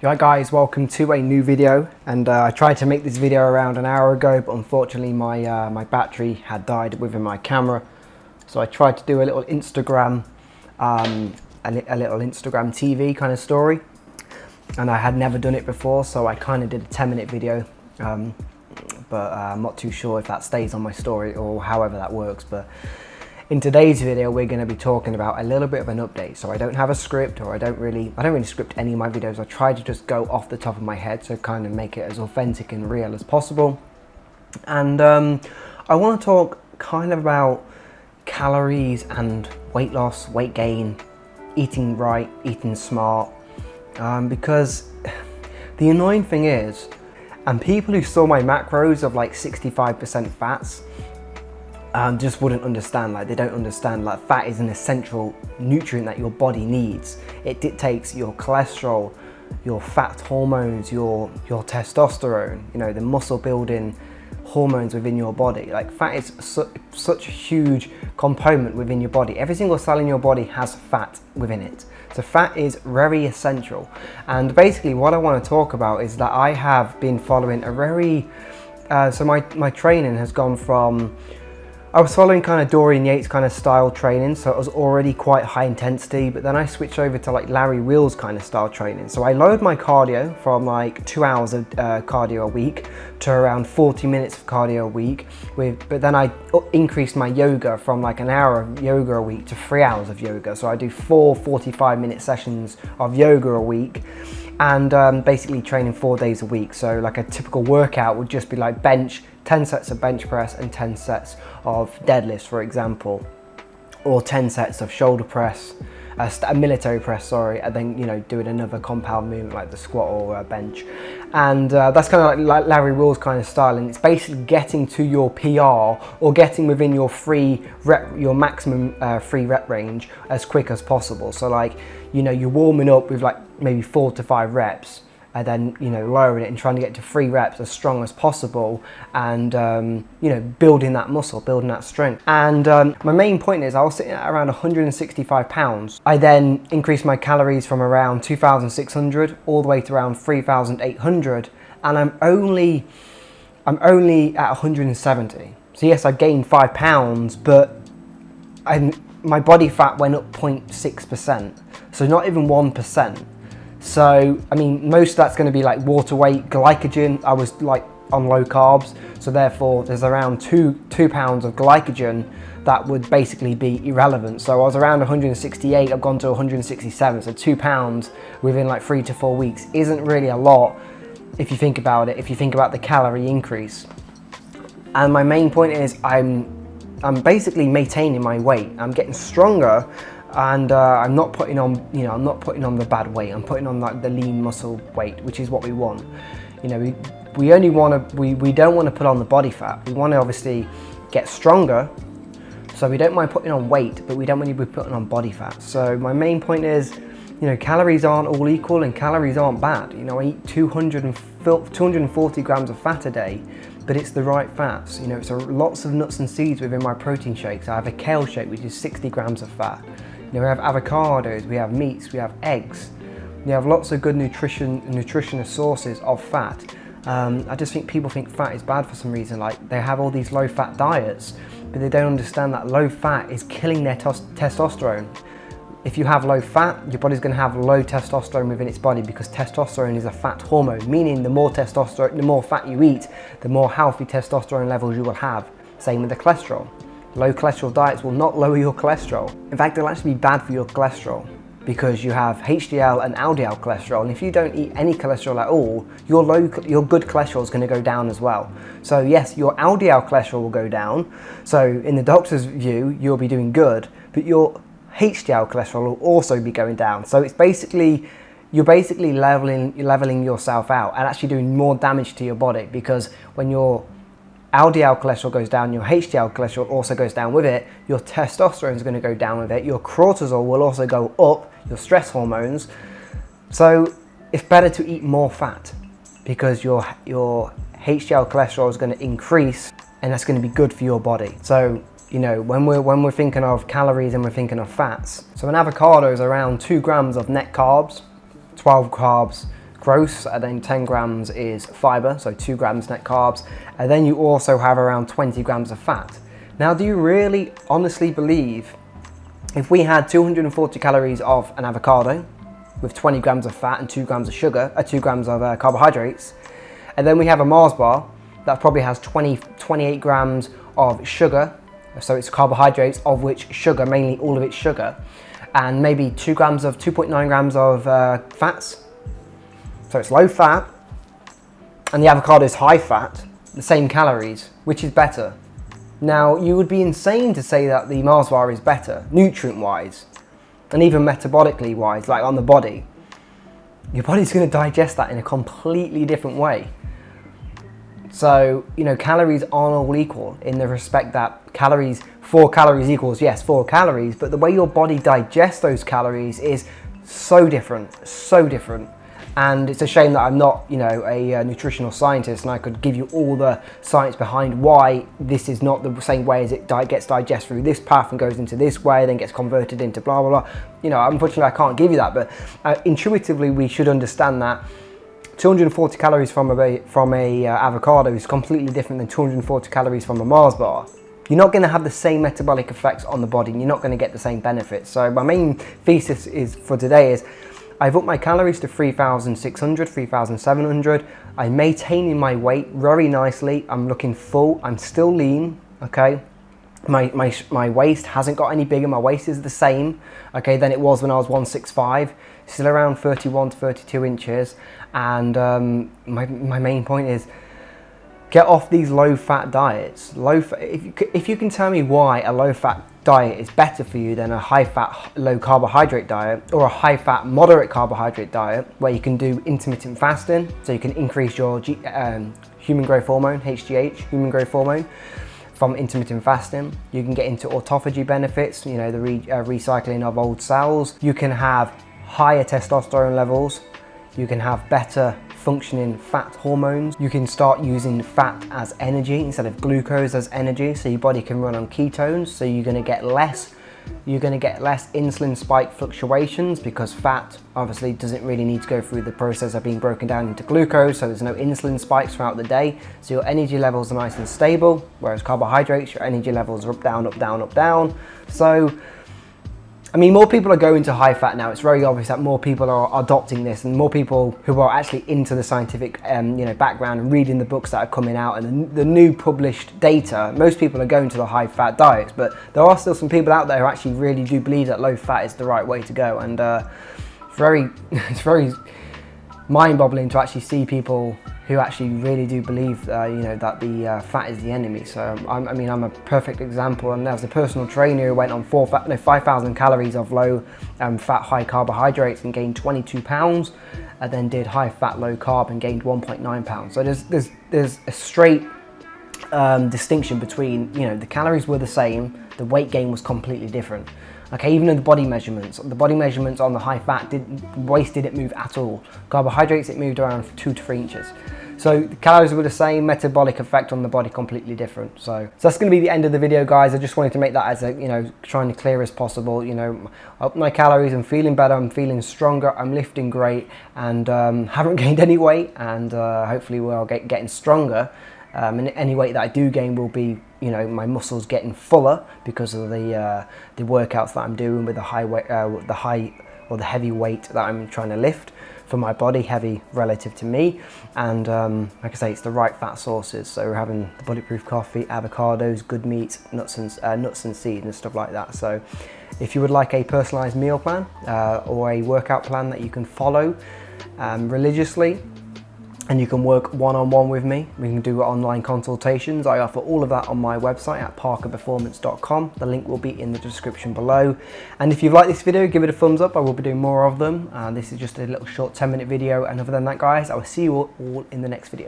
Hi guys, welcome to a new video. And I tried to make this video around an hour ago, but unfortunately my battery had died within my camera. So I tried to do a little Instagram, TV kind of story. And I had never done it before, so I kind of did a 10-minute video. But I'm not too sure if that stays on my story or however that works. But in today's video, we're going to be talking about a little bit of an update. So I don't have a script, or I don't really script any of my videos. I try to just go off the top of my head, so kind of make it as authentic and real as possible. And I want to talk kind of about calories and weight loss, weight gain, eating right, eating smart. Because the annoying thing is, and people who saw my macros of like 65% fats, just wouldn't understand. Like, they don't understand, like, fat is an essential nutrient that your body needs. It dictates your cholesterol, your fat hormones, your testosterone, you know, the muscle building hormones within your body. Like, fat is such a huge component within your body. Every single cell in your body has fat within it. So fat is very essential. And basically what I want to talk about is that I have been following a very, so my training has gone from, I was following kind of Dorian Yates kind of style training, so it was already quite high intensity, but then I switched over to like Larry Wheels kind of style training. So I lowered my cardio from like 2 hours of cardio a week to around 40 minutes of cardio a week, but then I increased my yoga from like an hour of yoga a week to 3 hours of yoga. So I do 4 45-minute sessions of yoga a week, and basically training 4 days a week. So like a typical workout would just be like 10 sets of bench press and 10 sets of deadlifts, for example, or 10 sets of shoulder press, a military press, sorry, and then, you know, doing another compound movement like the squat or bench. And that's kind of like Larry Wheels kind of style, and it's basically getting to your PR or getting within your your maximum free rep range as quick as possible. So like, you know, you're warming up with like maybe 4 to 5 reps, and then, you know, lowering it and trying to get to 3 reps as strong as possible, and you know, building that muscle, building that strength. And my main point is, I was sitting at around 165 pounds. I then increased my calories from around 2,600 all the way to around 3,800, and I'm only at 170. So yes, I gained 5 pounds, but my body fat went up 0.6%, so not even 1%. So, I mean, most of that's going to be like water weight, glycogen. I was like on low carbs, so therefore there's around 2 pounds of glycogen that would basically be irrelevant. So I was around 168, I've gone to 167, so 2 pounds within like 3 to 4 weeks isn't really a lot if you think about it, if you think about the calorie increase. And my main point is, I'm basically maintaining my weight. I'm getting stronger, and I'm not putting on, you know, I'm not putting on the bad weight. I'm putting on like the lean muscle weight, which is what we want. You know, we only want to, we don't want to put on the body fat. We want to obviously get stronger, so we don't mind putting on weight, but we don't want to be putting on body fat. So my main point is, you know, calories aren't all equal, and calories aren't bad. You know, I eat 240 grams of fat a day, but it's the right fats. You know, so lots of nuts and seeds within my protein shakes. I have a kale shake, which is 60 grams of fat. You know, we have avocados, we have meats, we have eggs. We have lots of good nutritionist sources of fat. I just think people think fat is bad for some reason. Like, they have all these low-fat diets, but they don't understand that low fat is killing their testosterone. If you have low fat, your body's going to have low testosterone within its body, because testosterone is a fat hormone, meaning the more testosterone, the more fat you eat, the more healthy testosterone levels you will have. Same with the cholesterol. Low cholesterol diets will not lower your cholesterol. In fact, they'll actually be bad for your cholesterol, because you have HDL and LDL cholesterol, and if you don't eat any cholesterol at all, your good cholesterol is going to go down as well. So yes, your LDL cholesterol will go down, so in the doctor's view, you'll be doing good, but your HDL cholesterol will also be going down. So it's basically, you're basically leveling yourself out and actually doing more damage to your body, because when your LDL cholesterol goes down, your HDL cholesterol also goes down with it, your testosterone is going to go down with it, your cortisol will also go up, your stress hormones. So it's better to eat more fat, because your HDL cholesterol is going to increase, and that's going to be good for your body. So, you know, when we're thinking of calories and we're thinking of fats, so an avocado is around 2 grams of net carbs, 12 carbs, gross, and then 10 grams is fiber, so 2 grams net carbs, and then you also have around 20 grams of fat. Now, do you really honestly believe if we had 240 calories of an avocado with 20 grams of fat and 2 grams of sugar, 2 grams of carbohydrates, and then we have a Mars bar that probably has 28 grams of sugar, so it's carbohydrates, of which sugar, mainly all of it's sugar, and maybe 2.9 grams of fats, so it's low fat, and the avocado is high fat, the same calories, which is better? Now, you would be insane to say that the Mars bar is better, nutrient-wise, and even metabolically wise, like on the body. Your body's going to digest that in a completely different way. So, you know, calories aren't all equal in the respect that 4 calories equals, yes, 4 calories, but the way your body digests those calories is so different, so different. And it's a shame that I'm not, you know, a nutritional scientist, and I could give you all the science behind why this is not the same way as it gets digested through this path and goes into this way, then gets converted into blah, blah, blah. You know, unfortunately, I can't give you that, but intuitively, we should understand that 240 calories from a avocado is completely different than 240 calories from a Mars bar. You're not going to have the same metabolic effects on the body, and you're not going to get the same benefits. So my main thesis for today is I've upped my calories to 3,600, 3,700. I'm maintaining my weight very nicely. I'm looking full. I'm still lean, okay? My waist hasn't got any bigger. My waist is the same, okay, than it was when I was 165. Still around 31 to 32 inches. And my main point is, get off these low-fat diets. If you can tell me why a low-fat diet is better for you than a high-fat, low-carbohydrate diet, or a high-fat, moderate carbohydrate diet, where you can do intermittent fasting, so you can increase your human growth hormone, HGH, human growth hormone, from intermittent fasting. You can get into autophagy benefits, you know, the recycling of old cells. You can have higher testosterone levels. You can have better functioning fat hormones. You can start using fat as energy instead of glucose as energy, so your body can run on ketones. So you're going to get less insulin spike fluctuations, because fat obviously doesn't really need to go through the process of being broken down into glucose, so there's no insulin spikes throughout the day. So your energy levels are nice and stable, whereas carbohydrates, your energy levels are up, down, up, down, up, down. So I mean, more people are going to high fat now. It's very obvious that more people are adopting this, and more people who are actually into the scientific background and reading the books that are coming out and the new published data. Most people are going to the high fat diets, but there are still some people out there who actually really do believe that low fat is the right way to go. And it's very mind-boggling to actually see people who actually really do believe that the fat is the enemy. So I'm a perfect example, and as a personal trainer who went on 5,000 calories of low fat, high carbohydrates and gained 22 pounds, and then did high fat, low carb and gained 1.9 pounds. So there's a straight distinction between, the calories were the same, the weight gain was completely different. Okay, even in the body measurements on the high fat, waist didn't move at all. Carbohydrates, it moved around 2 to 3 inches. So the calories were the same, metabolic effect on the body completely different. So that's going to be the end of the video, guys. I just wanted to make that as trying to clear as possible. Up my calories, I'm feeling better, I'm feeling stronger, I'm lifting great, and haven't gained any weight, and hopefully we'll getting stronger. And any weight that I do gain will be, my muscles getting fuller because of the workouts that I'm doing with the heavy weight that I'm trying to lift for my body, heavy relative to me. And like I say, it's the right fat sources. So we're having the bulletproof coffee, avocados, good meat, nuts and seeds and stuff like that. So if you would like a personalized meal plan or a workout plan that you can follow religiously, and you can work one-on-one with me, we can do online consultations. I offer all of that on my website at parkerperformance.com. The link will be in the description below. And if you've liked this video, give it a thumbs up. I will be doing more of them. This is just a little short 10-minute video. And other than that, guys, I will see you all in the next video.